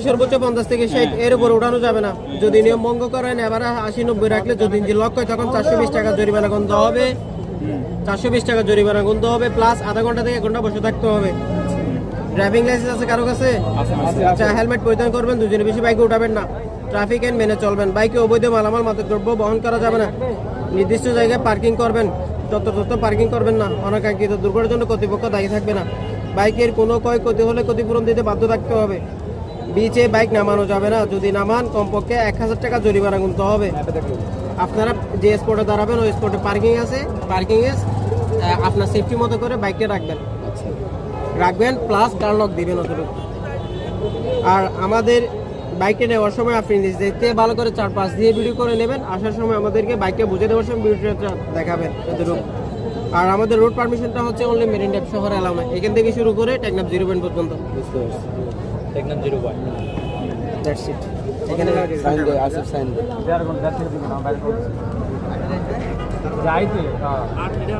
সর্বোচ্চ 50 থেকে 60 এর উপর উঠানো যাবে না। যদি নিয়ম ভঙ্গ করেন এবার 80-90 রাখলে যদি ইঞ্জিন লক হয় তখন 420 টাকা জরিমানা গুনতে হবে। 420 টাকা জরিমানা গুনতে হবে, প্লাস আধা ঘন্টা থেকে 1 ঘন্টা বসে থাকতে হবে। ড্রাইভিং লাইসেন্স আছে কারো কাছে? আচ্ছা, হেলমেট পরিধান করবেন, দুজনে বেশি বাইকে উঠাবেন না, ট্রাফিক আইন মেনে চলবেন। বাইকে অবৈধ মালামাল মাদকদ্রব্য বহন করা যাবে না। নির্দিষ্ট জায়গায় পার্কিং করবেন, যত্র পার্কিং করবেন না। অনাকাঙ্ক্ষিত দুর্ঘটনার জন্য কর্তৃপক্ষ দায়ী থাকবে না। বাইকের কোনো ক্ষয়ক্ষতি হলে ক্ষতিপূরণ দিতে বাধ্য থাকতে হবে। বিচে বাইক নামানো যাবে না, যদি নামান কমপক্ষে 1000 টাকা জরিমানা গুনতে হবে। আপনারা যে স্পটে দাঁড়াবেন ওই স্পটে পার্কিং আছে, পার্কিংয়ে আপনার সেফটি মতো করে বাইককে রাখবেন, প্লাস কার লক দিবেন অতটুকু। আর আমাদের বাইকে নেওয়ার সময় আপনি নিজে ভালো করে 4-5 দিয়ে ভিডিও করে নেবেন, আসার সময় আমাদেরকে বাইককে বুঝে দেওয়ার সময় ভিডিওটা দেখাবেন এতটুকু। আর আমাদের রোড পারমিশনটা হচ্ছে অনলি মেরিন ড্রাইভ শহরে এলাও না, এখান থেকে শুরু করে টেকনাফ 0 পয়েন্ট পর্যন্ত। বুঝতে পারছি, টেকনাফ 0 পয়েন্ট, দ্যাটস ইট। এখানে সাইন দে, আসিফ সাইন দে।